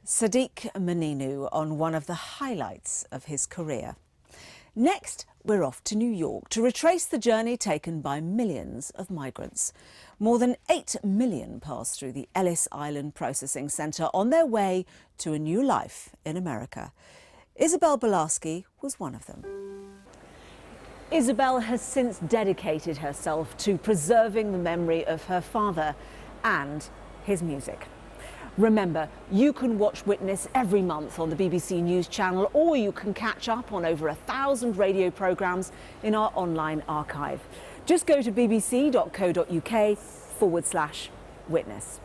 Sadiq Maninu on one of the highlights of his career. Next, we're off to New York to retrace the journey taken by millions of migrants. More than 8 million passed through the Ellis Island Processing Centre on their way to a new life in America. Isabel Belaski was one of them. Isabel has since dedicated herself to preserving the memory of her father and his music. Remember, you can watch Witness every month on the BBC News channel, or you can catch up on over 1,000 radio programmes in our online archive. Just go to bbc.co.uk/witness.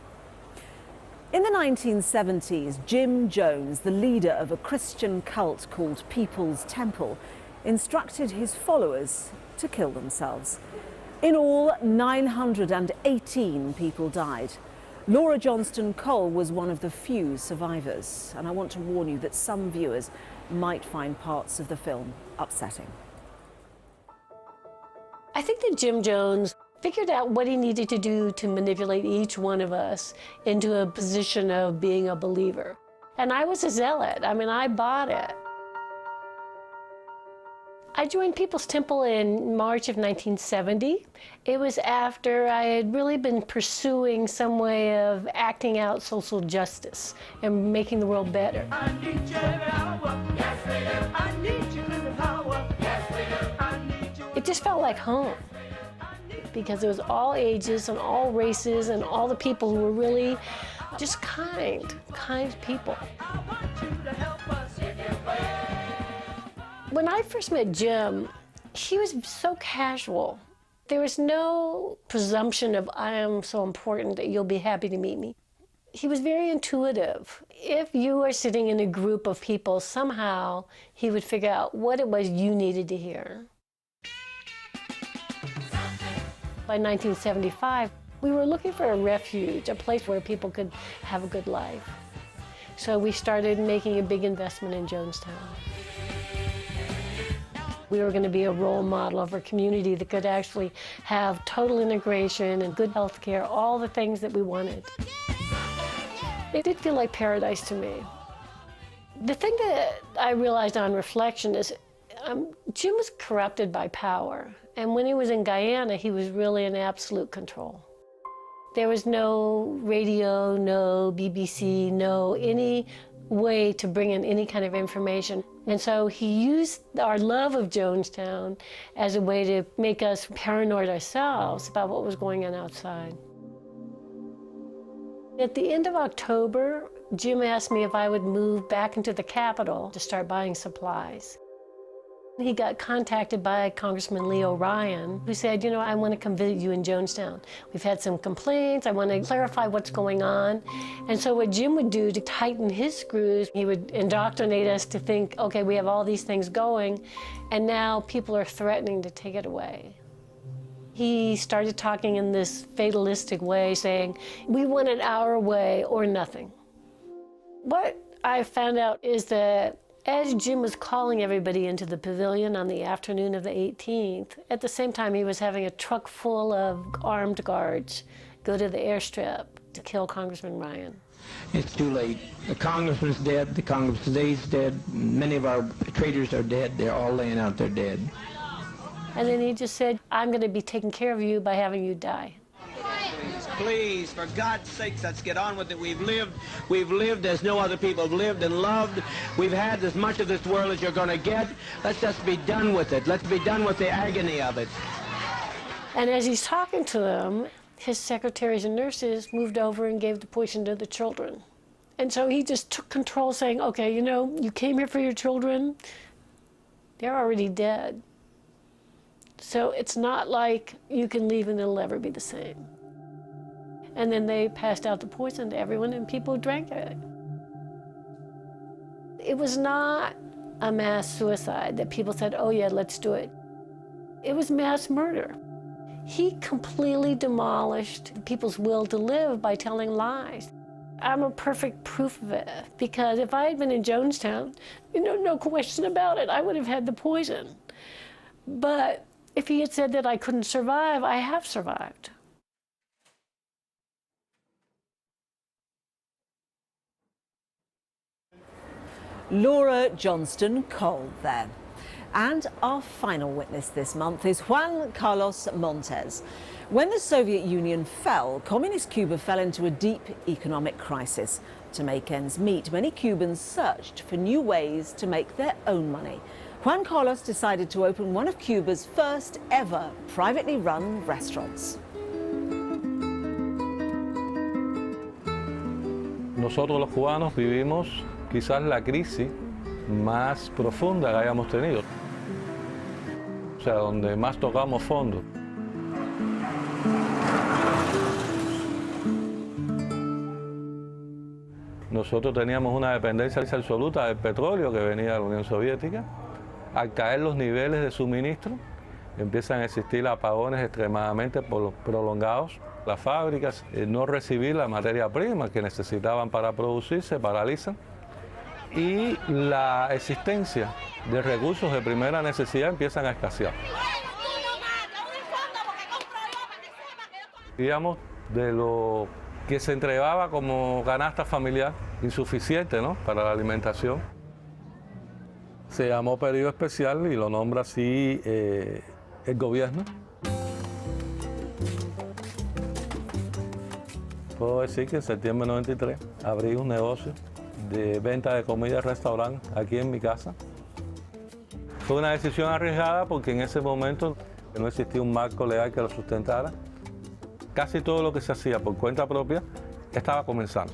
In the 1970s, Jim Jones, the leader of a Christian cult called People's Temple, instructed his followers to kill themselves. In all, 918 people died. Laura Johnston Cole was one of the few survivors, and I want to warn you that some viewers might find parts of the film upsetting. I think that Jim Jones figured out what he needed to do to manipulate each one of us into a position of being a believer. And I was a zealot. I mean, I bought it. I joined People's Temple in March of 1970. It was after I had really been pursuing some way of acting out social justice and making the world better. I need you every hour. Yes, we do. I need you in the power. Yes, we do. I need you. It just felt like home, because it was all ages and all races and all the people who were really just kind people. I want you to help us if you will. When I first met Jim, he was so casual. There was no presumption of, I am so important that you'll be happy to meet me. He was very intuitive. If you were sitting in a group of people, somehow he would figure out what it was you needed to hear. By 1975, we were looking for a refuge, a place where people could have a good life. So we started making a big investment in Jonestown. We were going to be a role model of a community that could actually have total integration and good health care, all the things that we wanted. It did feel like paradise to me. The thing that I realized on reflection is Jim was corrupted by power. And when he was in Guyana, he was really in absolute control. There was no radio, no BBC, no any way to bring in any kind of information. And so he used our love of Jonestown as a way to make us paranoid ourselves about what was going on outside. At the end of October, Jim asked me if I would move back into the Capitol to start buying supplies. He got contacted by Congressman Leo Ryan, who said, you know, I want to come visit you in Jonestown. We've had some complaints. I want to clarify what's going on. And so what Jim would do to tighten his screws, he would indoctrinate us to think, okay, we have all these things going, and now people are threatening to take it away. He started talking in this fatalistic way, saying, we want it our way or nothing. What I found out is that as Jim was calling everybody into the pavilion on the afternoon of the 18th, at the same time he was having a truck full of armed guards go to the airstrip to kill Congressman Ryan. It's too late. The congressman's dead, the congressman today's dead, many of our traitors are dead, they're all laying out there dead. And then he just said, I'm going to be taking care of you by having you die. Please, for God's sakes, let's get on with it. We've lived as no other people have lived and loved. We've had as much of this world as you're going to get. Let's just be done with it. Let's be done with the agony of it. And as he's talking to them, his secretaries and nurses moved over and gave the poison to the children. And so he just took control, saying, okay, you know, you came here for your children. They're already dead. So it's not like you can leave and it'll ever be the same. And then they passed out the poison to everyone, and people drank it. It was not a mass suicide that people said, oh yeah, let's do it. It was mass murder. He completely demolished people's will to live by telling lies. I'm a perfect proof of it, because if I had been in Jonestown, you know, no question about it, I would have had the poison. But if he had said that I couldn't survive, I have survived. Laura Johnston Cole there. And our final witness this month is Juan Carlos Montes. When the Soviet Union fell, communist Cuba fell into a deep economic crisis. To make ends meet, many Cubans searched for new ways to make their own money. Juan Carlos decided to open one of Cuba's first ever privately run restaurants. Nosotros los cubanos vivimos quizás la crisis más profunda que hayamos tenido, o sea, donde más tocamos fondo. Nosotros teníamos una dependencia absoluta del petróleo que venía de la Unión Soviética. Al caer los niveles de suministro, empiezan a existir apagones extremadamente prolongados. Las fábricas, no recibir la materia prima que necesitaban para producir, se paralizan. Y la existencia de recursos de primera necesidad empiezan a escasear. Digamos, de lo que se entregaba como canasta familiar, insuficiente, ¿no?, para la alimentación. Se llamó periodo especial y lo nombra así el gobierno. Puedo decir que en septiembre de 93 abrí un negocio de venta de comida y restaurante aquí en mi casa. Fue una decisión arriesgada porque en ese momento no existía un marco legal que lo sustentara. Casi todo lo que se hacía por cuenta propia estaba comenzando.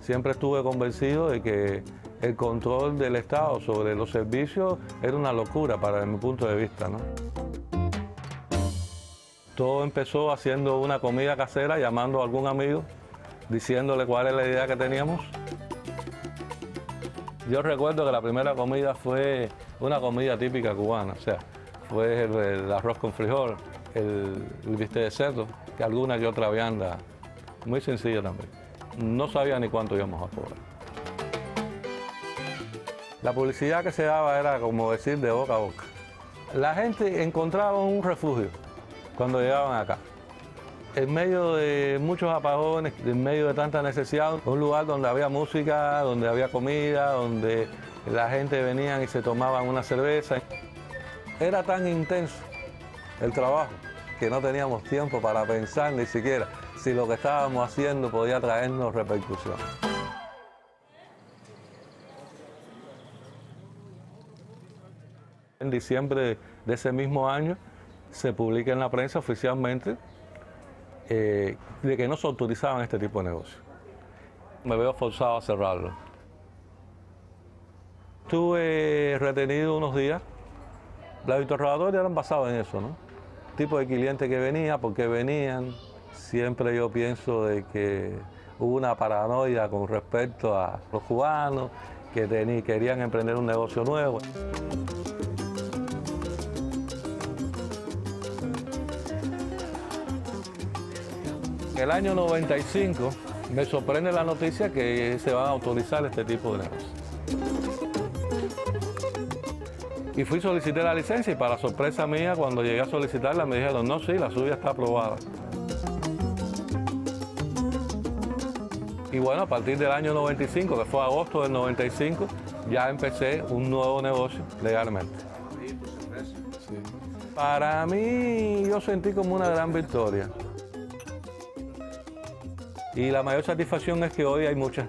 Siempre estuve convencido de que el control del Estado sobre los servicios era una locura para mi punto de vista, ¿no? Todo empezó haciendo una comida casera, llamando a algún amigo, diciéndole cuál es la idea que teníamos. Yo recuerdo que la primera comida fue una comida típica cubana, o sea, fue el arroz con frijol, el bistec de cerdo, que alguna y otra vianda, muy sencilla también. No sabía ni cuánto íbamos a cobrar. La publicidad que se daba era, como decir, de boca a boca. La gente encontraba un refugio cuando llegaban acá. En medio de muchos apagones, en medio de tanta necesidad, un lugar donde había música, donde había comida, donde la gente venía y se tomaban una cerveza. Era tan intenso el trabajo que no teníamos tiempo para pensar ni siquiera si lo que estábamos haciendo podía traernos repercusiones. En diciembre de ese mismo año se publica en la prensa oficialmente de que no se autorizaban este tipo de negocios. Me veo forzado a cerrarlo. Estuve retenido unos días. Los interrogatorios eran basados en eso, ¿no? Tipo de cliente que venía, por qué venían. Siempre yo pienso de que hubo una paranoia con respecto a los cubanos que querían emprender un negocio nuevo. En el año 95 me sorprende la noticia que se van a autorizar este tipo de negocios. Y fui a solicitar la licencia y para sorpresa mía, cuando llegué a solicitarla me dijeron, no, sí, la suya está aprobada. Y bueno, a partir del año 95, que fue agosto del 95, ya empecé un nuevo negocio legalmente. Sí. Para mí, yo sentí como una gran victoria. Y la mayor satisfacción es que hoy hay mucha.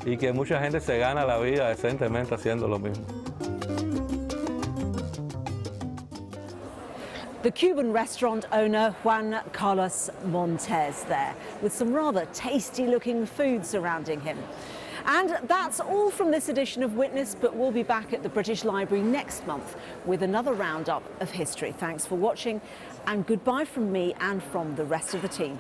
Y que mucha gente se gana la vida decentemente haciendo lo mismo. The Cuban restaurant owner Juan Carlos Montes there, with some rather tasty-looking food surrounding him. And that's all from this edition of Witness, but we'll be back at the British Library next month with another roundup of history. Thanks for watching, and goodbye from me and from the rest of the team.